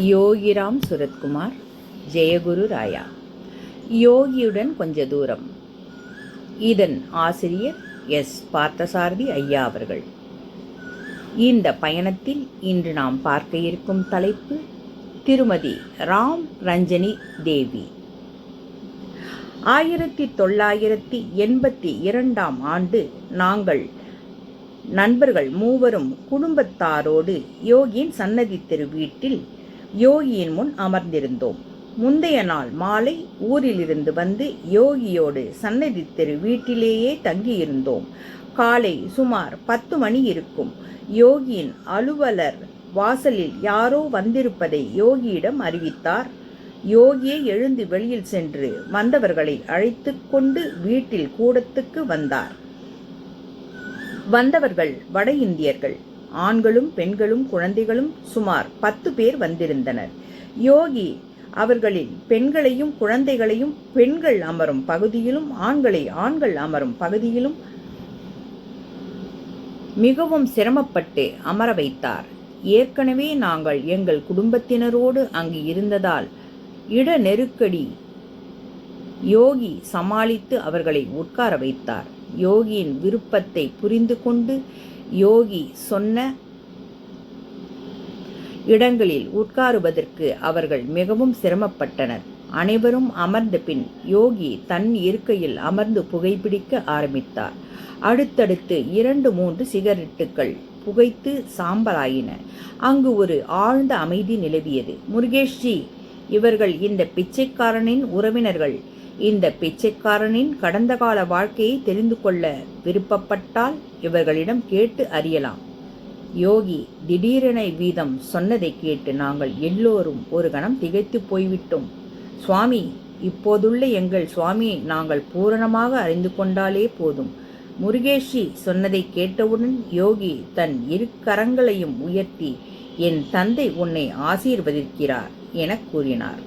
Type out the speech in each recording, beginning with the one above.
யோகிராம் சுரத்குமார், ஜெயகுரு ராயா. யோகியுடன் கொஞ்ச தூரம். இதன் ஆசிரியர் எஸ். பார்த்தசாரதி ஐயா அவர்கள். இந்த பயணத்தில் இன்று நாம் பார்க்க இருக்கும் தலைப்பு திருமதி ராம் ரஞ்சனி தேவி. 1982 ஆண்டு நாங்கள் நண்பர்கள் மூவரும் குடும்பத்தாரோடு யோகியின் சன்னதி தெரு வீட்டில் யோகியின் முன் அமர்ந்திருந்தோம். முந்தைய நாள் மாலை ஊரிலிருந்து வந்து யோகியோடு சன்னதி தெரு வீட்டிலேயே தங்கியிருந்தோம். காலை சுமார் 10 மணி இருக்கும். யோகியின் அலுவலர் வாசலில் யாரோ வந்திருப்பதை யோகியிடம் அறிவித்தார். யோகியை எழுந்து வெளியில் சென்று வந்தவர்களை அழைத்து கொண்டு வீட்டில் கூடத்துக்கு வந்தார். வந்தவர்கள் வட இந்தியர்கள். ஆண்களும் பெண்களும் குழந்தைகளும் சுமார் 10 பேர் வந்திருந்தனர். யோகி அவர்களில் பெண்களையும் குழந்தைகளையும் பெண்கள் அமரும் பகுதியிலும் ஆண்களை ஆண்கள் அமரும் பகுதியிலும் மிகவும் சிரமப்பட்டு அமர வைத்தார். ஏற்கனவே நாங்கள் எங்கள் குடும்பத்தினரோடு அங்கு இருந்ததால் இட நெருக்கடி யோகி சமாளித்து அவர்களை உட்கார வைத்தார். யோகியின் விருப்பத்தை புரிந்து கொண்டு யோகி சொன்ன இடங்களில் உட்காருவதற்கு அவர்கள் மிகவும் சிரமப்பட்டனர். அனைவரும் அமர்ந்த பின் யோகி தன் இருக்கையில் அமர்ந்து புகைப்பிடிக்க ஆரம்பித்தார். அடுத்தடுத்து 2-3 சிகரெட்டுகள் புகைத்து சாம்பலாயின. அங்கு ஒரு ஆழ்ந்த அமைதி நிலவியது. முருகேஷ்ஜி, இவர்கள் இந்த பிச்சைக்காரனின் உறவினர்கள். இந்த பிச்சைக்காரனின் கடந்த கால வாழ்க்கையை தெரிந்து கொள்ள விருப்பப்பட்டால் இவர்களிடம் கேட்டு அறியலாம். யோகி திடீரென வீதம் சொன்னதை கேட்டு நாங்கள் எல்லோரும் ஒரு கணம் திகைத்து போய்விட்டோம். சுவாமி, இப்போதுள்ள எங்கள் சுவாமியை நாங்கள் பூரணமாக அறிந்து கொண்டாலே போதும். முருகேஷி சொன்னதை கேட்டவுடன் யோகி தன் 2 கரங்களையும் உயர்த்தி, என் தந்தை உன்னை ஆசீர்வதிக்கிறார் என கூறினார்.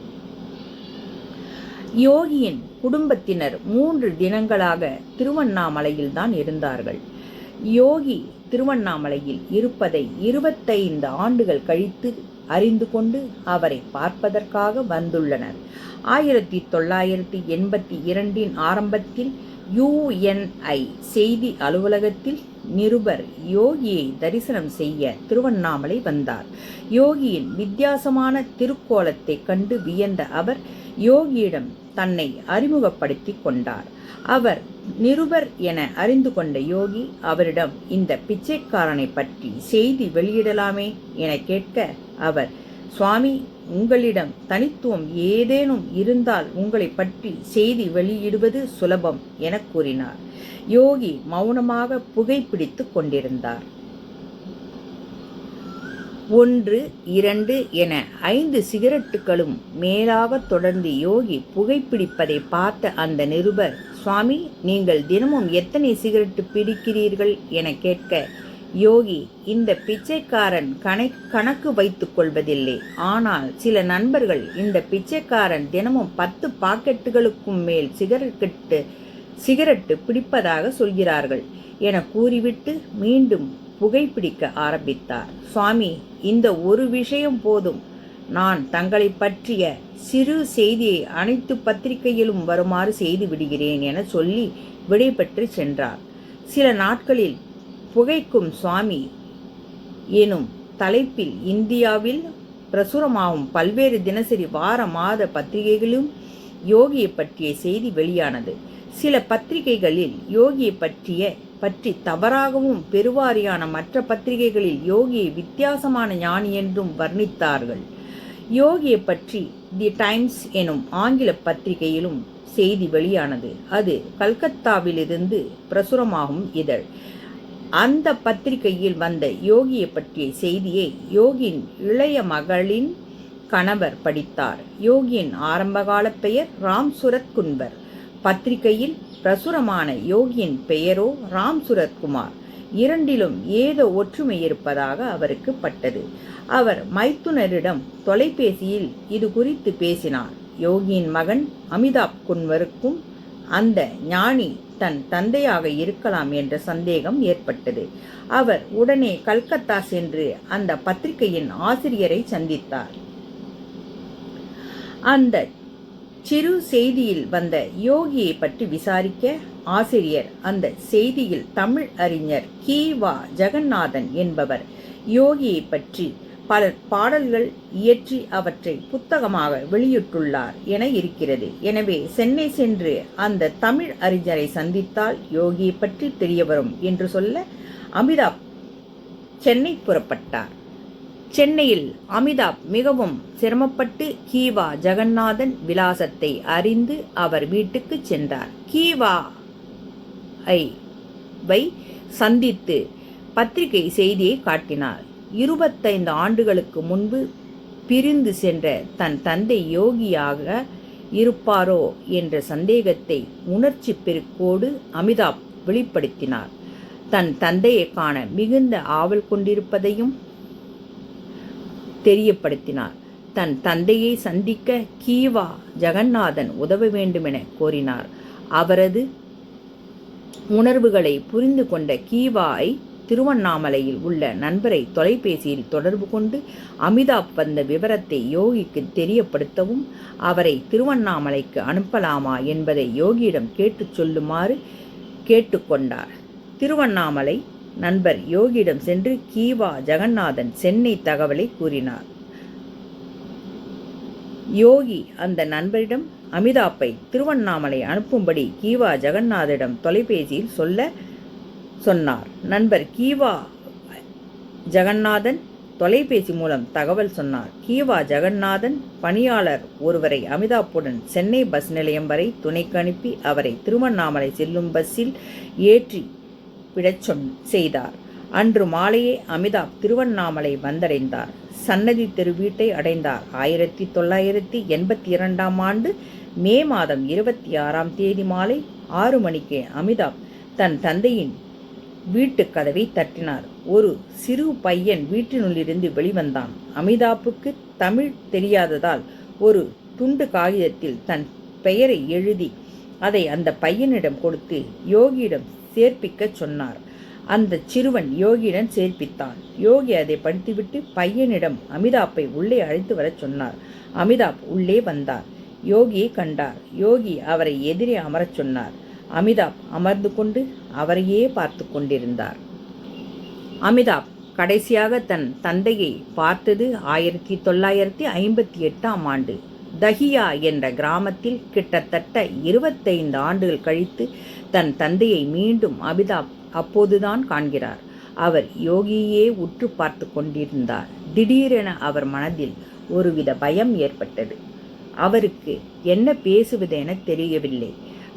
யோகியின் குடும்பத்தினர் 3 தினங்களாக திருவண்ணாமலையில் தான் இருந்தார்கள். யோகி திருவண்ணாமலையில் இருப்பதை 25 ஆண்டுகள் கழித்து அறிந்து கொண்டு அவரை பார்ப்பதற்காக வந்துள்ளனர். 1982 ஆரம்பத்தில் UNI செய்தி அலுவலகத்தில் நிருபர் யோகியை தரிசனம் செய்ய திருவண்ணாமலை வந்தார். யோகியின் வித்தியாசமான திருக்கோலத்தை கண்டு வியந்த அவர் யோகியிடம் தன்னை அறிமுகப்படுத்தி கொண்டார். அவர் நிருபர் என அறிந்து கொண்ட யோகி அவரிடம் இந்த பிச்சைக்காரனை பற்றி செய்தி வெளியிடலாமே என கேட்க அவர், சுவாமி, உங்களிடம் தனித்துவம் ஏதேனும் இருந்தால் உங்களை பற்றி செய்தி வெளியிடுவது சுலபம் என கூறினார். யோகி மௌனமாக புகைப்பிடித்து கொண்டிருந்தார். 1, 2 என 5 சிகரெட்டுகளும் மேலாக தொடர்ந்து யோகி புகைப்பிடிப்பதை பார்த்த அந்த நிருபர், சுவாமி, நீங்கள் தினமும் எத்தனை சிகரெட்டு பிடிக்கிறீர்கள் என கேட்க, யோகி, இந்த பிச்சைக்காரன் கணக்கு வைத்துக் கொள்வதில்லை. ஆனால் சில நண்பர்கள் இந்த பிச்சைக்காரன் தினமும் 10 பாக்கெட்டுகளுக்கும் மேல் சிகரெட்டு பிடிப்பதாக சொல்கிறார்கள் என கூறிவிட்டு மீண்டும் புகைப்பிடிக்க ஆரம்பித்தார். சுவாமி, இந்த ஒரு விஷயம் போதும். நான் தங்களை பற்றிய சிறு செய்தியை அனைத்து பத்திரிகையிலும் வருமாறு செய்து விடுகிறேன் என சொல்லி விடைபெற்று சென்றார். சில நாட்களில் புகைக்கும் சுவாமி எனும் தலைப்பில் இந்தியாவில் பிரசுரமாகும் பல்வேறு தினசரி வார மாத பத்திரிகைகளிலும் யோகியை பற்றிய செய்தி வெளியானது. சில பத்திரிகைகளில் யோகியை பற்றி தவறாகவும் பெருவாரியான மற்ற பத்திரிகைகளில் யோகியை வித்தியாசமான ஞானி என்றும் வர்ணித்தார்கள். யோகியை பற்றி தி டைம்ஸ் எனும் ஆங்கில பத்திரிகையிலும் செய்தி வெளியானது. அது கல்கத்தாவிலிருந்து பிரசுரமாகும் இதழ். அந்த பத்திரிகையில் வந்த யோகியை பற்றிய செய்தியை யோகியின் இளைய மகளின் கணவர் படித்தார். யோகியின் ஆரம்பகால பெயர் ராம் சுரத் குன்வர். பத்திரிகையில் பிரசுரமான யோகியின் பெயரோ ராம் சுரத்குமார். இரண்டிலும் ஏதோ ஒற்றுமை இருப்பதாக அவருக்கு பட்டது. அவர் மைத்துனரிடம் தொலைபேசியில் இது குறித்து பேசினார். யோகியின் மகன் அமிதாப் குன்வருக்கும் அந்த ஞானி தன் தந்தையாக இருக்கலாம் என்ற சந்தேகம் ஏற்பட்டது. அவர் உடனே கல்கத்தா சென்று அந்த பத்திரிகையின் ஆசிரியரை சந்தித்தார். அந்த சிறு செய்தியில் வந்த யோகியை பற்றி விசாரிக்க ஆசிரியர் அந்த செய்தியில் தமிழ் அறிஞர் கி.வா. ஜெகநாதன் என்பவர் யோகியை பற்றி பல பாடல்கள் இயற்றி அவற்றை புத்தகமாக வெளியிட்டுள்ளார் என இருக்கிறது. எனவே சென்னை சென்று அந்த தமிழ் அறிஞரை சந்தித்தால் யோகியை பற்றி தெரியவரும் என்று சொல்ல அமிதாப் சென்னை புறப்பட்டார். சென்னையில் அமிதாப் மிகவும் சிரமப்பட்டு கி.வா. ஜெகநாதன் விலாசத்தை அறிந்து அவர் வீட்டுக்கு சென்றார். கி.வா.வை சந்தித்து பத்திரிகை செய்தியை காட்டினார். 25 ஆண்டுகளுக்கு முன்பு பிரிந்து சென்ற தன் தந்தை யோகியாக இருப்பாரோ என்ற சந்தேகத்தை உணர்ச்சி பெருக்கோடு அமிதாப் வெளிப்படுத்தினார். தன் தந்தையை காண மிகுந்த ஆவல் கொண்டிருப்பதையும் தெரியப்படுத்தினார். தன் தந்தையை சந்திக்க கி.வா. ஜெகநாதன் உதவ வேண்டுமென கோரினார். அவரது உணர்வுகளை புரிந்து கொண்ட கி.வா.ஐ திருவண்ணாமலையில் உள்ள நண்பரை தொலைபேசியில் தொடர்பு கொண்டு அமிதாப் வந்த விவரத்தை யோகிக்கு தெரியப்படுத்தவும் அவரை திருவண்ணாமலைக்கு அனுப்பலாமா என்பதை யோகியிடம் கேட்டுச் சொல்லுமாறு கேட்டுக்கொண்டார். திருவண்ணாமலை நண்பர் யோகியிடம் சென்று கி.வா. ஜெகநாதன் சென்னை தகவலை கூறினார். யோகி அந்த நண்பரிடம் அமிதாப்பை திருவண்ணாமலை அனுப்பும்படி கி.வா. ஜெகநாதனிடம் தொலைபேசியில் சொன்னார். நண்பர் கி.வா. ஜெகநாதன் தொலைபேசி மூலம் தகவல் சொன்னார். கி.வா. ஜெகநாதன் பணியாளர் ஒருவரை அமிதாப்புடன் சென்னை பஸ் நிலையம் வரை துணைக்கு அனுப்பி அவரை திருவண்ணாமலை செல்லும் பஸ்ஸில் ஏற்றி விடச் செய்தார். அன்று மாலையே அமிதாப் திருவண்ணாமலை வந்தடைந்தார். சன்னதி தெரு வீட்டை அடைந்தார். 1982ஆம் ஆண்டு மே மாதம் 26ஆம் தேதி மாலை 6 மணிக்கு அமிதாப் தன் தந்தையின் வீட்டு கதவை தட்டினார். ஒரு சிறு பையன் வீட்டினுள்ளிருந்து வெளிவந்தான். அமிதாப்புக்கு தமிழ் தெரியாததால் ஒரு துண்டு காகிதத்தில் தன் பெயரை எழுதி அதை அந்த பையனிடம் கொடுத்து யோகியிடம் சேர்ப்பிக்க சொன்னார். அந்த சிறுவன் யோகியிடம் சேர்ப்பித்தான். யோகி அதை படித்துவிட்டு பையனிடம் அமிதாப்பை உள்ளே அழைத்து வரச் சொன்னார். அமிதாப் உள்ளே வந்தார். யோகியை கண்டார். யோகி அவரை எதிரே அமரச் சொன்னார். அமிதாப் அமர்ந்து கொண்டு அவரையே பார்த்து கொண்டிருந்தார். அமிதாப் கடைசியாக தன் தந்தையை பார்த்தது 1958ஆம் ஆண்டு தஹியா என்ற கிராமத்தில். கிட்டத்தட்ட 25 ஆண்டுகள் கழித்து தன் தந்தையை மீண்டும் அமிதாப் அப்போதுதான் காண்கிறார். அவர் யோகியே உற்று பார்த்து கொண்டிருந்தார். திடீரென அவர் மனதில் ஒருவித பயம் ஏற்பட்டது. அவருக்கு என்ன பேசுவதென தெரியவில்லை.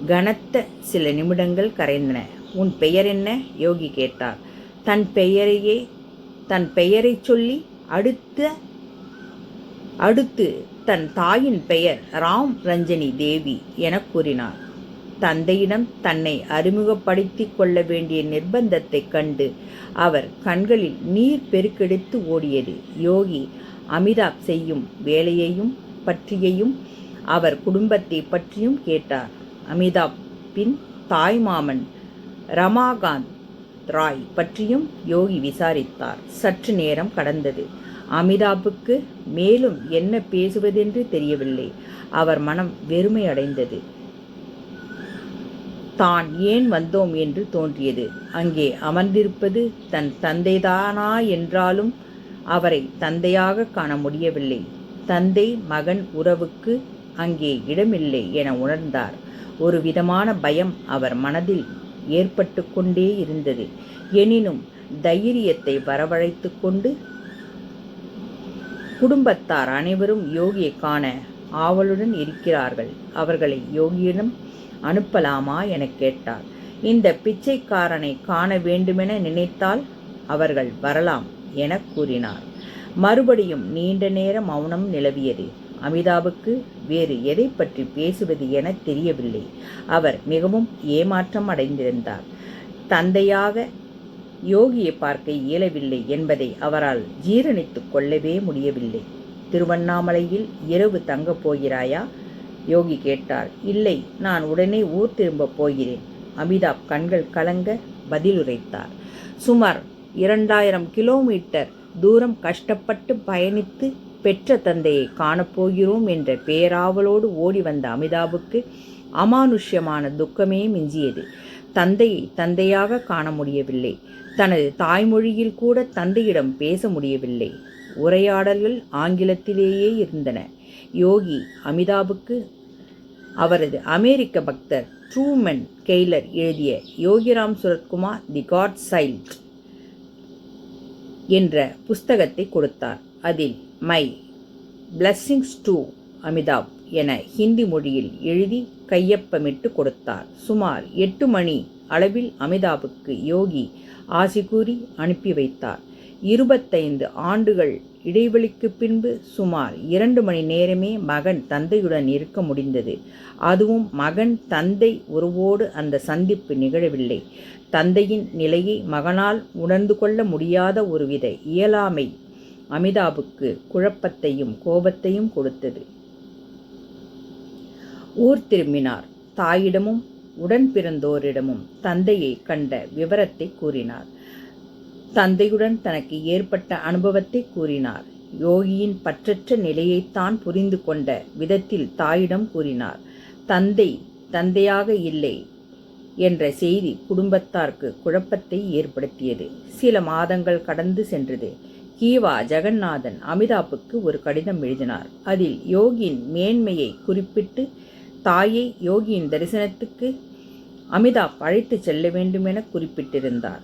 கனத்த சில நிமிடங்கள் கரைந்தன. உன் பெயர் என்ன? யோகி கேட்டார். தன் பெயரை சொல்லி அடுத்து தன் தாயின் பெயர் ராம் ரஞ்சனி தேவி என கூறினார். தந்தையிடம் தன்னை அறிமுகப்படுத்திக் கொள்ள வேண்டிய நிர்பந்தத்தைக் கண்டு அவர் கண்களில் நீர் பெருக்கெடுத்து ஓடியது. யோகி அமிதாப் செய்யும் வேலையையும் பற்றியையும் அவர் குடும்பத்தை பற்றியும் கேட்டார். அமிதாப்பின் தாய்மாமன் ரமாகாந்த் ராய் பற்றியும் யோகி விசாரித்தார். சற்று நேரம் கடந்தது. அமிதாப்புக்கு மேலும் என்ன பேசுவதென்று தெரியவில்லை. அவர் மனம் வெறுமையடைந்தது. தான் ஏன் வந்தோம் என்று தோன்றியது. அங்கே அமர்ந்திருப்பது தன் தந்தைதானா என்றாலும் அவரை தந்தையாக காண முடியவில்லை. தந்தை மகன் உறவுக்கு அங்கே இடமில்லை என உணர்ந்தார். ஒரு விதமான பயம் அவர் மனதில் ஏற்பட்டு கொண்டே இருந்தது. எனினும் தைரியத்தை வரவழைத்து கொண்டு குடும்பத்தார் அனைவரும் யோகியை காண ஆவலுடன் இருக்கிறார்கள். அவர்களை யோகியிடம் அனுப்பலாமா என கேட்டார். இந்த பிச்சைக்காரனை காண வேண்டுமென நினைத்தால் அவர்கள் வரலாம் என கூறினார். மறுபடியும் நீண்ட நேர மௌனம் நிலவியது. அமிதாபுக்கு வேறு எதை பற்றி பேசுவது என தெரியவில்லை. அவர் மிகவும் ஏமாற்றம் அடைந்திருந்தார். தந்தையாக யோகியை பார்க்க இயலவில்லை என்பதை அவரால் ஜீரணித்து கொள்ளவே முடியவில்லை. திருவண்ணாமலையில் இரவு தங்கப் போகிறாயா? யோகி கேட்டார். இல்லை, நான் உடனே ஊர் திரும்பப் போகிறேன். அமிதாப் கண்கள் கலங்க பதிலுரைத்தார். சுமார் 2000 கிலோமீட்டர் தூரம் கஷ்டப்பட்டு பயணித்து பெற்ற தந்தையை காணப்போகிறோம் என்ற பேராவலோடு ஓடி வந்த அமிதாபுக்கு அமானுஷ்யமான துக்கமே மிஞ்சியது. தந்தையை தந்தையாக காண முடியவில்லை. தனது தாய்மொழியில் கூட தந்தையிடம் பேச முடியவில்லை. உரையாடல்கள் ஆங்கிலத்திலேயே இருந்தன. யோகி அமிதாபுக்கு அவரது அமெரிக்க பக்தர் ட்ரூமன் கெய்லர் எழுதிய யோகிராம் சுரத்குமார் தி காட் சைல்ட் என்ற புஸ்தகத்தை கொடுத்தார். அதில் மை பிளஸ்ஸிங்ஸ் டு அமிதாப் என ஹிந்தி மொழியில் எழுதி கையொப்பமிட்டு கொடுத்தார். சுமார் 8 மணி அளவில் அமிதாபுக்கு யோகி ஆசி கூறி அனுப்பி வைத்தார். 25 ஆண்டுகள் இடைவெளிக்கு பின்பு சுமார் 2 மணி நேரமே மகன் தந்தையுடன் இருக்க முடிந்தது. அதுவும் மகன் தந்தை உறவோடு அந்த சந்திப்பு நிகழவில்லை. தந்தையின் நிலையை மகனால் உணர்ந்து கொள்ள முடியாத ஒருவித இயலாமை அமிதாபுக்கு குழப்பத்தையும் கோபத்தையும் கொடுத்தது. ஊர் திரும்பினார். தாயிடமும் உடன் பிறந்தோரிடமும் தந்தையை கண்ட விவரத்தை கூறினார். தந்தையுடன் தனக்கு ஏற்பட்ட அனுபவத்தை கூறினார். யோகியின் பற்றற்ற நிலையைத்தான் புரிந்து கொண்ட விதத்தில் தாயிடம் கூறினார். தந்தை தந்தையாக இல்லை என்ற செய்தி குடும்பத்தாருக்கு குழப்பத்தை ஏற்படுத்தியது. சில மாதங்கள் கடந்து சென்றது. கீவா ஜெகநாதன் அமிதாப்புக்கு ஒரு கடிதம் எழுதினார். அதில் யோகியின் மேன்மையை குறிப்பிட்டு தாயை யோகியின் தரிசனத்துக்கு அமிதாப் அழைத்து செல்ல வேண்டும் என குறிப்பிட்டிருந்தார்.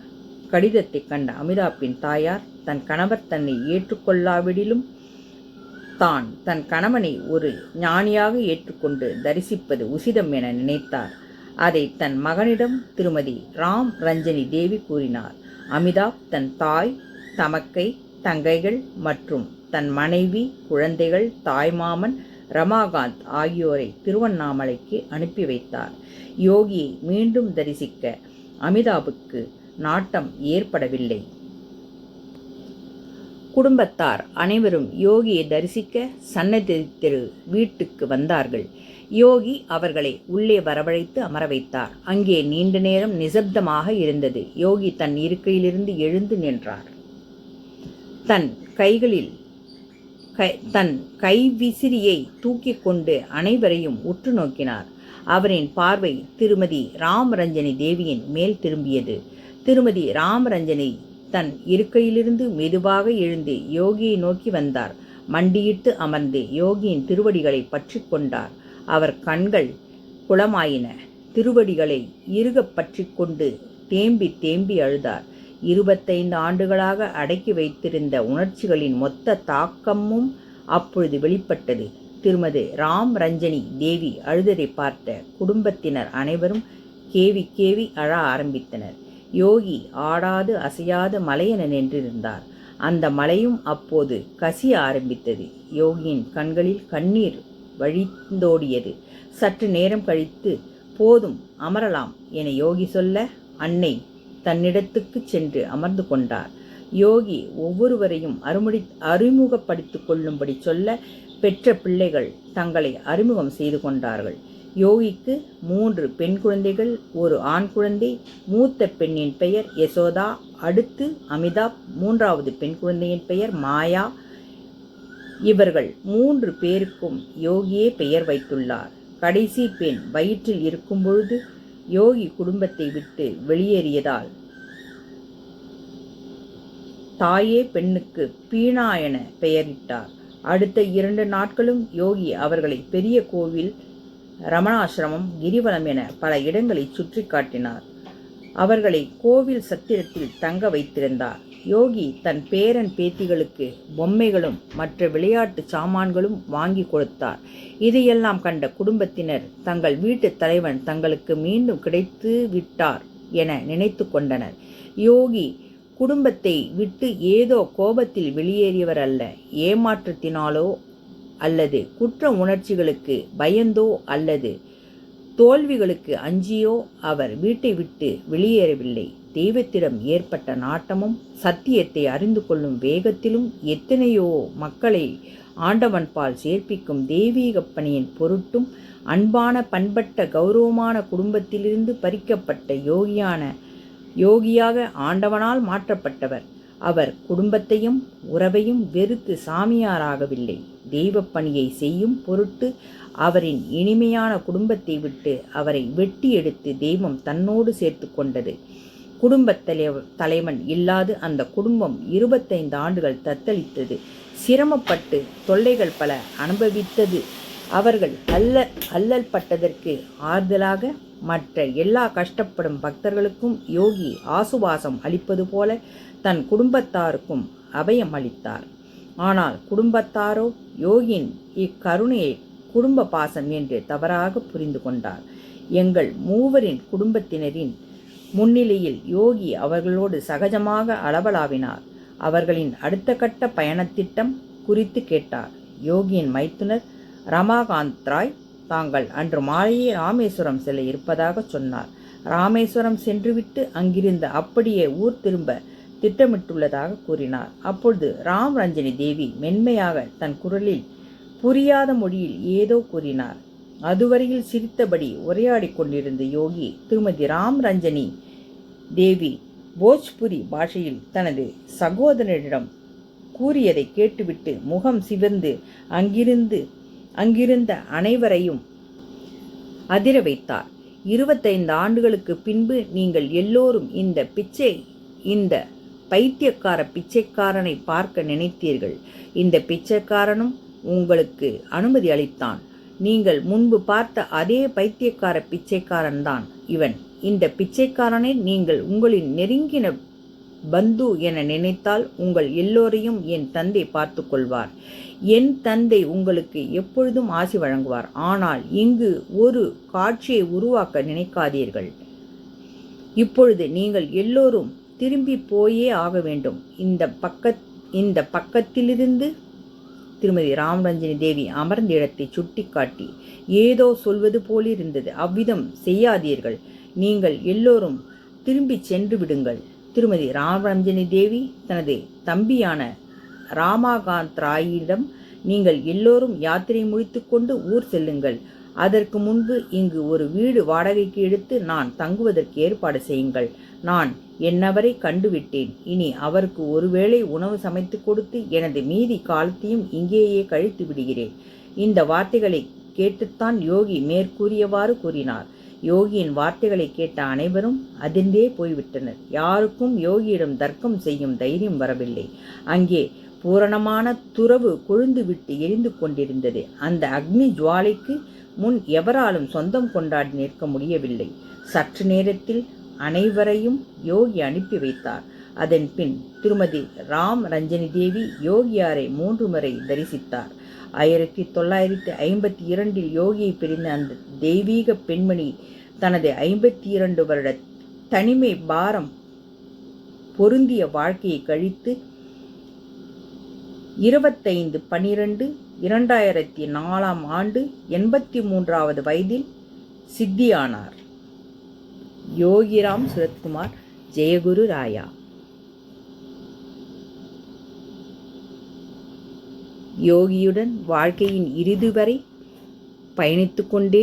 கடிதத்தை கண்ட அமிதாப்பின் தாயார் தன் கணவர் தன்னை ஏற்றுக்கொள்ளாவிடிலும் தான் தன் கணவனை ஒரு ஞானியாக ஏற்றுக்கொண்டு தரிசிப்பது உசிதம் என நினைத்தார். அதை தன் மகனிடம் திருமதி ராம் ரஞ்சனி தேவி கூறினார். அமிதாப் தன் தாய், தமக்கை, தங்கைகள் மற்றும் தன் மனைவி, குழந்தைகள், தாய்மாமன் ரமாகாந்த் ஆகியோரை திருவண்ணாமலைக்கு அனுப்பி வைத்தார். யோகியை மீண்டும் தரிசிக்க அமிதாபுக்கு நாட்டம் ஏற்படவில்லை. குடும்பத்தார் அனைவரும் யோகியை தரிசிக்க சன்னதி திரு வீட்டுக்கு வந்தார்கள். யோகி அவர்களை உள்ளே வரவழைத்து அமர வைத்தார். அங்கே நீண்ட நேரம் நிசப்தமாக இருந்தது. யோகி தன் இருக்கையிலிருந்து எழுந்து நின்றார். தன் கைவிசிறியை தூக்கி கொண்டு அனைவரையும் உற்று நோக்கினார். அவரின் பார்வை திருமதி ராமரஞ்சனி தேவியின் மேல் திரும்பியது. திருமதி ராமரஞ்சனி தன் இருக்கையிலிருந்து மெதுவாக எழுந்து யோகியை நோக்கி வந்தார். மண்டியிட்டு அமர்ந்து யோகியின் திருவடிகளை பற்றி கொண்டார். அவர் கண்கள் குளமாயின. திருவடிகளை இறுகப் பற்றி கொண்டு தேம்பி தேம்பி அழுதார். 25 ஆண்டுகளாக அடக்கி வைத்திருந்த உணர்ச்சிகளின் மொத்த தாக்கமும் அப்பொழுது வெளிப்பட்டது. திருமதி ராம் ரஞ்சனி தேவி அழுததை பார்த்த குடும்பத்தினர் அனைவரும் கேவி கேவி அழ ஆரம்பித்தனர். யோகி ஆடாது அசையாது மலையென நின்றிருந்தார். அந்த மலையும் அப்போது கசிய ஆரம்பித்தது. யோகியின் கண்களில் கண்ணீர் வழிந்தோடியது. சற்று நேரம் கழித்து போதும் அமரலாம் என யோகி சொல்ல அன்னை தன்னிடத்துக்கு சென்று அமர்ந்து கொண்டார். யோகி ஒவ்வொருவரையும் அறிமுகப்படுத்திக் கொள்ளும்படி சொல்ல பெற்ற பிள்ளைகள் தங்களை அறிமுகம் செய்து கொண்டார்கள். யோகிக்கு 3 பெண் குழந்தைகள், ஒரு ஆண் குழந்தை. மூத்த பெண்ணின் பெயர் யசோதா, அடுத்து அமிதாப், 3வது பெண் குழந்தையின் பெயர் மாயா. இவர்கள் 3 பேருக்கும் யோகியே பெயர் வைத்துள்ளார். கடைசி பெண் வயிற்றில் இருக்கும் பொழுது யோகி குடும்பத்தை விட்டு வெளியேறியதால் தாயே பெண்ணுக்கு பீனா என பெயரிட்டார். அடுத்த 2 நாட்களும் யோகி அவர்களை பெரிய கோவில், ரமணாசிரமம், கிரிவலம் என பல இடங்களை சுற்றி காட்டினார். அவர்களை கோவில் சத்திரத்தில் தங்க வைத்திருந்தார். யோகி தன் பேரன் பேத்திகளுக்கு பொம்மைகளும் மற்ற விளையாட்டு சாமான்களும் வாங்கி கொடுத்தார். இதையெல்லாம் கண்ட குடும்பத்தினர் தங்கள் வீட்டு தலைவன் தங்களுக்கு மீண்டும் கிடைத்து விட்டார் என நினைத்து கொண்டனர். யோகி குடும்பத்தை விட்டு ஏதோ கோபத்தில் வெளியேறியவர் அல்ல. ஏமாற்றத்தினாலோ அல்லது குற்ற உணர்ச்சிகளுக்கு பயந்தோ அல்லது தோல்விகளுக்கு அஞ்சியோ அவர் வீட்டை விட்டு வெளியேறவில்லை. தெய்வத்திடம் ஏற்பட்ட நாட்டமும் சத்தியத்தை அறிந்து கொள்ளும் வேகத்திலும் எத்தனையோ மக்களை ஆண்டவன் பால் சேர்ப்பிக்கும் தெய்வீக பணியின் பொருட்டும் அன்பான பண்பட்ட கௌரவமான குடும்பத்திலிருந்து பறிக்கப்பட்ட யோகியாக ஆண்டவனால் மாற்றப்பட்டவர். அவர் குடும்பத்தையும் உறவையும் வெறுத்து சாமியாராகவில்லை. தெய்வப் பணியை செய்யும் பொருட்டு அவரின் இனிமையான குடும்பத்தை விட்டு அவரை வெட்டி எடுத்து தெய்வம் தன்னோடு சேர்த்து கொண்டது. குடும்பத் தலைவன் இல்லாது அந்த குடும்பம் 25 ஆண்டுகள் தத்தளித்தது. சிரமப்பட்டு தொல்லைகள் பல அனுபவித்தது. அவர்கள் அல்லல் பட்டதற்கு ஆறுதலாக மற்ற எல்லா கஷ்டப்படும் பக்தர்களுக்கும் யோகி ஆசுவாசம் அளிப்பது போல தன் குடும்பத்தாருக்கும் அபயம் அளித்தார். ஆனால் குடும்பத்தாரோ யோகியின் இக்கருணையை குடும்ப பாசம் என்று தவறாக புரிந்து கொண்டார். எங்கள் மூவரின் குடும்பத்தினரின் முன்னிலையில் யோகி அவர்களோடு சகஜமாக அளவலாவினார். அவர்களின் அடுத்த கட்ட பயணத்திட்டம் குறித்து கேட்டார். யோகியின் மைத்துனர் ரமாகாந்த் ராய் தாங்கள் அன்று மாலையே ராமேஸ்வரம் செல்ல இருப்பதாக சொன்னார். ராமேஸ்வரம் சென்றுவிட்டு அங்கிருந்து அப்படியே ஊர் திரும்ப திட்டமிட்டுள்ளதாக கூறினார். அப்பொழுது ராம் ரஞ்சனி தேவி மென்மையாக தன் குரலில் புரியாத மொழியில் ஏதோ கூறினார். அதுவரையில் சிரித்தபடி உரையாடி கொண்டிருந்த யோகி திருமதி ராம் ரஞ்சனி தேவி போஜ்புரி பாஷையில் தனது சகோதரனிடம் கூறியதை கேட்டுவிட்டு முகம் சிவந்து அங்கிருந்த அனைவரையும் அதிர வைத்தார். 25 ஆண்டுகளுக்கு பின்பு நீங்கள் எல்லோரும் இந்த பைத்தியக்கார பிச்சைக்காரனை பார்க்க நினைத்தீர்கள். இந்த பிச்சைக்காரனும் உங்களுக்கு அனுமதி அளித்தான். நீங்கள் முன்பு பார்த்த அதே பைத்தியக்கார பிச்சைக்காரன்தான் இவன். இந்த பிச்சைக்காரனை நீங்கள் உங்களின் நெருங்கின பந்து என நினைத்தால் உங்கள் எல்லோரையும் என் தந்தை பார்த்து கொள்வார். என் தந்தை உங்களுக்கு எப்பொழுதும் ஆசி வழங்குவார். ஆனால் இங்கு ஒரு காட்சியை உருவாக்க நினைக்காதீர்கள். இப்பொழுது நீங்கள் எல்லோரும் திரும்பி போயே ஆக வேண்டும். இந்த பக்கத்திலிருந்து திருமதி ராமரஞ்சனி தேவி அமர்ந்த இடத்தை சுட்டிக்காட்டி ஏதோ சொல்வது போலிருந்தது. அவ்விதம் செய்யாதீர்கள். நீங்கள் எல்லோரும் திரும்பி சென்று விடுங்கள். திருமதி ராமரஞ்சனி தேவி தனது தம்பியான ராமகாந்த் ராயிடம் நீங்கள் எல்லோரும் யாத்திரை முடித்துக்கொண்டு ஊர் செல்லுங்கள். அதற்கு முன்பு இங்கு ஒரு வீடு வாடகைக்கு எடுத்து நான் தங்குவதற்கு ஏற்பாடு செய்யுங்கள். நான் என்னவரை கண்டுவிட்டேன். இனி அவருக்கு ஒருவேளை உணவு சமைத்து கொடுத்து எனது மீதி காலத்தையும் இங்கேயே கழித்து விடுகிறேன். இந்த வார்த்தைகளை கேட்டுத்தான் யோகி மேற்கூறியவாறு கூறினார். யோகியின் வார்த்தைகளை கேட்ட அனைவரும் அதிர்ந்தே போய்விட்டனர். யாருக்கும் யோகியிடம் தர்க்கம் செய்யும் தைரியம் வரவில்லை. அங்கே பூரணமான துறவு கொழுந்துவிட்டு எரிந்து கொண்டிருந்தது. அந்த அக்னி ஜுவாலைக்கு முன் எவராலும் சொந்தம் கொண்டாடி நிற்க முடியவில்லை. சற்று நேரத்தில் அனைவரையும் யோகி அனுப்பி வைத்தார். அதன் பின் திருமதி ராம் ரஞ்சனி தேவி யோகியாரை 3 முறை தரிசித்தார். 1952 யோகியை பிரிந்த அந்த தெய்வீக பெண்மணி தனது 52 வருட தனிமை பாரம் பொருந்திய வாழ்க்கையை கழித்து 25/12/2004 83வது வயதில் சித்தியானார். யோகிராம் சுரத்குமார், ஜெயகுரு ராயா. யோகியுடன் வாழ்க்கையின் இறுதி வரை பயணித்துக்கொண்டே